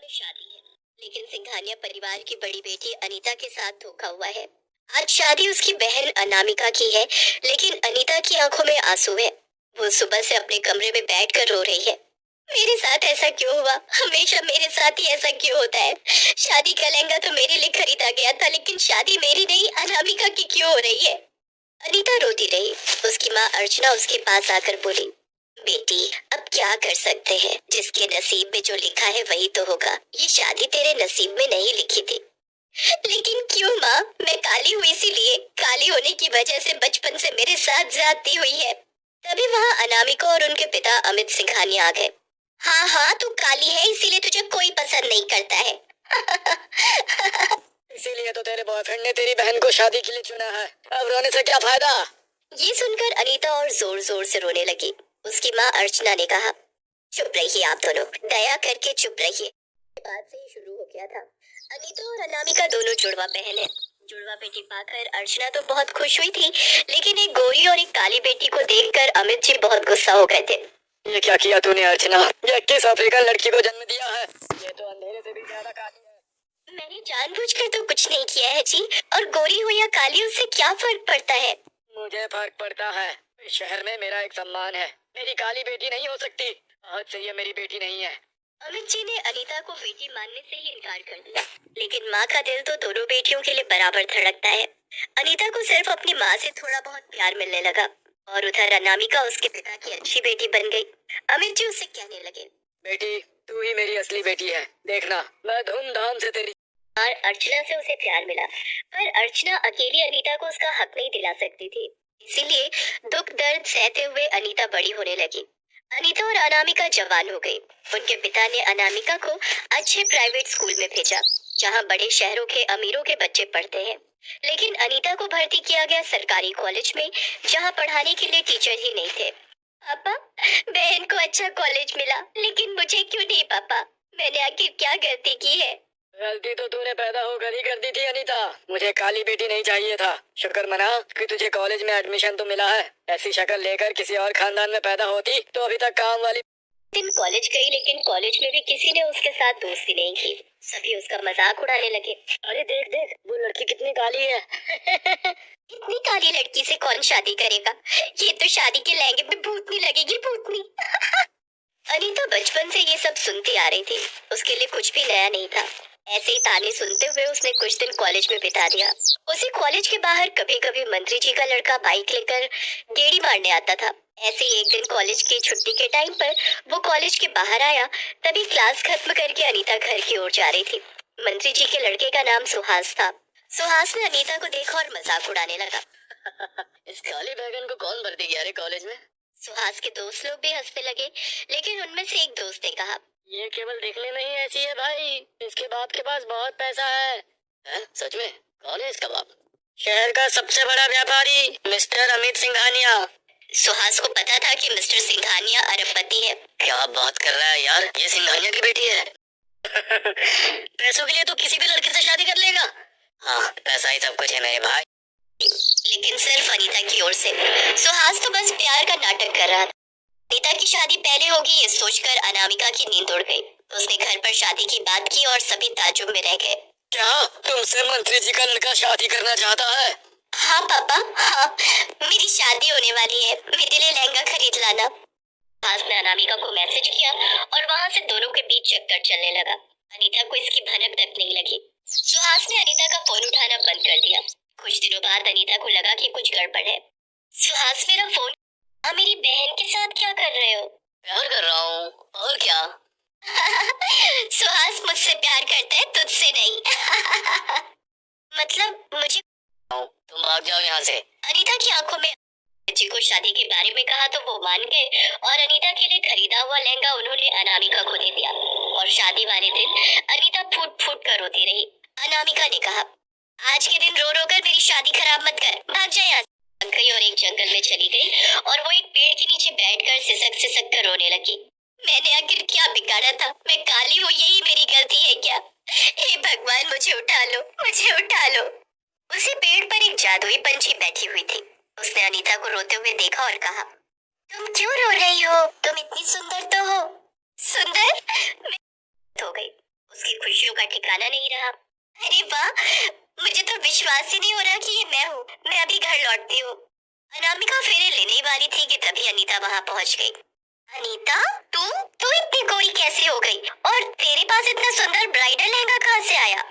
में शादी है, लेकिन सिंघानिया परिवार की बड़ी बेटी अनीता के साथ धोखा हुआ है। आज शादी उसकी बहन अनामिका की है, लेकिन अनीता की आंखों में आंसू है। वो सुबह से अपने कमरे में बैठकर रो रही है। मेरे साथ ऐसा क्यों हुआ? हमेशा मेरे साथ ही ऐसा क्यों होता है? शादी का लहंगा तो मेरे लिए खरीदा गया था, लेकिन शादी मेरी नहीं अनामिका की क्यों हो रही है? अनीता रोती रही। उसकी माँ अर्चना उसके पास आकर बोली, बेटी अब क्या कर सकते हैं, जिसके नसीब में जो लिखा है वही तो होगा। ये शादी तेरे नसीब में नहीं लिखी थी। लेकिन क्यों माँ? मैं काली हुई इसीलिए? काली होने की वजह से बचपन से मेरे साथ ज्यादती हुई है। तभी वहाँ अनामिका और उनके पिता अमित सिंघानिया आ गए। हाँ हाँ, तू काली है इसीलिए तुझे कोई पसंद नहीं करता है। इसीलिए तो तेरे बॉयफ्रेंड ने तेरी बहन को शादी के लिए चुना है। अब रोने से क्या फायदा? ये सुनकर अनीता और जोर जोर से रोने लगी। उसकी माँ अर्चना ने कहा, चुप रहिए आप दोनों, दया करके चुप रहिए। बात से ही शुरू हो गया था। अनीता और अनामिका दोनों जुड़वा बहन है। जुड़वा बेटी पाकर अर्चना तो बहुत खुश हुई थी, लेकिन एक गोरी और एक काली बेटी को देखकर अमित जी बहुत गुस्सा हो गए थे। ये क्या किया तूने अर्चना? ये किस अफ्रीकन लड़की को जन्म दिया है? ये तो अंधेरे से भी ज्यादा काली है। मैंने जानबूझकर तो कुछ नहीं किया है जी, और गोरी हो या काली उससे क्या फर्क पड़ता है? मुझे फर्क पड़ता है। इस शहर में मेरा एक सम्मान है। मेरी काली बेटी नहीं हो सकती। आज से ये मेरी बेटी नहीं है। अमित जी ने अनीता को बेटी मानने से ही इनकार कर दिया, लेकिन माँ का दिल तो दोनों बेटियों के लिए बराबर धड़कता है। अनीता को सिर्फ अपनी माँ से थोड़ा बहुत प्यार मिलने लगा, और उधर अनामिका उसके पिता की अच्छी बेटी बन गई। अमित जी उससे कहने लगे, बेटी तू ही मेरी असली बेटी है। देखना मैं धूमधाम से तेरी। और अर्चना से उसे प्यार मिला, पर अर्चना अकेली अनीता को उसका हक नहीं दिला सकती थी। इसीलिए दुख दर्द सहते हुए अनीता बड़ी होने लगी। अनीता और अनामिका जवान हो गई। उनके पिता ने अनामिका को अच्छे प्राइवेट स्कूल में भेजा, जहां बड़े शहरों के अमीरों के बच्चे पढ़ते हैं। लेकिन अनीता को भर्ती किया गया सरकारी कॉलेज में, जहां पढ़ाने के लिए टीचर ही नहीं थे। पापा, बहन को अच्छा कॉलेज मिला, लेकिन मुझे क्यों नहीं पापा? मैंने आखिर क्या गलती की है? गलती तो तूने पैदा होकर ही कर दी थी अनीता। मुझे काली बेटी नहीं चाहिए था। शुक्र मना कि तुझे कॉलेज में एडमिशन तो मिला है। ऐसी शक्ल लेकर किसी और खानदान में पैदा होती तो अभी तक काम वाली। दिन कॉलेज गई, लेकिन कॉलेज में भी किसी ने उसके साथ दोस्ती नहीं की। सभी उसका मजाक उड़ाने लगे। अरे देख देख वो लड़की कितनी काली है। इतनी काली लड़की से कौन शादी करेगा? ये तो शादी के लहंगे पे भूतनी लगेगी, भूतनी। अनीता बचपन से ये सब सुनती आ रही थी। उसके लिए कुछ भी नया नहीं था। ऐसे ही ताने सुनते हुए उसने कुछ दिन कॉलेज में बिता दिया। उसे कॉलेज के बाहर कभी कभी मंत्री जी का लड़का बाइक लेकर गेड़ी मारने आता था। ऐसे ही एक दिन कॉलेज की छुट्टी के टाइम पर वो कॉलेज के बाहर आया। तभी क्लास खत्म करके अनीता घर की ओर जा रही थी। मंत्री जी के लड़के का नाम सुहास था। सुहास ने अनीता को देखा और मजाक उड़ाने लगा। इस काली बैगन को कौन भर्ती किया रे कॉलेज में? सुहास के दोस्त लोग भी हंसने लगे, लेकिन उनमें से एक दोस्त ने कहा, ये केवल देखने में ही ऐसी है भाई। इसके बाप के पास बहुत पैसा है। सच में? कौन है इसका बाप? शहर का सबसे बड़ा व्यापारी मिस्टर अमित सिंघानिया। सुहास को पता था कि मिस्टर सिंघानिया अरबपति है। क्या बात कर रहा है यार, ये सिंघानिया की बेटी है। पैसों के लिए तो किसी भी लड़की से शादी कर लेगा। हाँ, पैसा ही सब कुछ है मेरे भाई। लेकिन सिर्फ अनीता की ओर से। सुहास तो बस प्यार का नाटक कर रहा था। अनीता की शादी पहले होगी ये सोचकर अनामिका की नींद उड़ गई। उसने घर पर शादी की बात की और सभी ताज्जुब में रह गए। क्या तुमसे मंत्री जी का लड़का शादी करना चाहता है? हाँ पापा, हाँ, मेरी शादी होने वाली है, मेरे लिए लहंगा खरीद लाना। सुहास ने अनामिका को मैसेज किया और वहाँ से दोनों के बीच चक्कर चलने लगा। अनीता को इसकी भनक तक नहीं लगी। सुहास ने अनीता का फोन उठाना बंद कर दिया। कुछ दिनों बाद अनीता को लगा कि कुछ गड़बड़ है। सुहास, मेरा फोन। हाँ, मेरी बहन के साथ क्या कर रहे हो? प्यार कर रहा हूँ, और क्या? सुहास मुझसे प्यार करता है, तुझसे नहीं। मतलब मुझे। तुम भाग जाओ यहाँ से। अनीता की आंखों में जी को शादी के बारे में कहा तो वो मान गए, और अनीता के लिए खरीदा हुआ लहंगा उन्होंने अनामिका को दे दिया। और शादी वाले दिन अनीता फूट फूट कर रोती रही। अनामिका ने कहा, आज के दिन रो रो कर मेरी शादी खराब मत कर, भाग जा यहाँ से। गई और एक जंगल में चली गई, और वो एक पेड़ के नीचे बैठकर सिसक सिसक कर रोने लगी। मैंने आखिर क्या बिगाड़ा था? मैं काली हूँ, यही मेरी गलती है क्या? हे भगवान, मुझे उठा लो, मुझे उठा लो। उसी पेड़ पर एक जादुई पंछी बैठी हुई थी। उसने अनीता को रोते हुए देखा और कहा, तुम क्यों रो रही हो? तुम इतनी सुंदर तो हो। सुंदर? मैं हो गई। खुशियों का ठिकाना नहीं रहा। अरे वाह, मुझे तो विश्वास ही नहीं हो रहा कि ये मैं हूँ। मैं अभी घर लौटती हूँ। अनामिका फेरे लेने वाली थी कि तभी अनीता वहाँ पहुँच गई। अनीता, तू इतनी गोरी कैसे हो गई? और तेरे पास इतना सुंदर ब्राइडल लहंगा कहाँ से आया?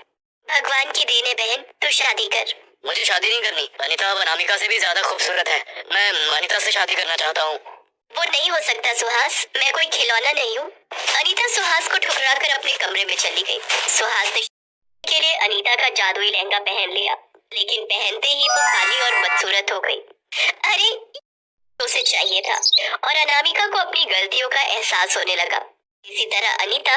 भगवान की देन है बहन, तू शादी कर। मुझे शादी नहीं करनी। अनीता अब अनामिका से भी ज्यादा खूबसूरत है। मैं अनीता से शादी करना चाहता हूँ। वो नहीं हो सकता सुहास, मैं कोई खिलौना नहीं हूँ। अनीता सुहास को ठुकरा कर अपने कमरे में चली गई। सुहास ने के लिए अनीता का जादुई लहंगा पहन लिया, लेकिन पहनते ही वो काली और बदसूरत हो गई। अरे, उसे चाहिए था। और अनामिका को अपनी गलतियों का एहसास होने लगा। इसी तरह अनीता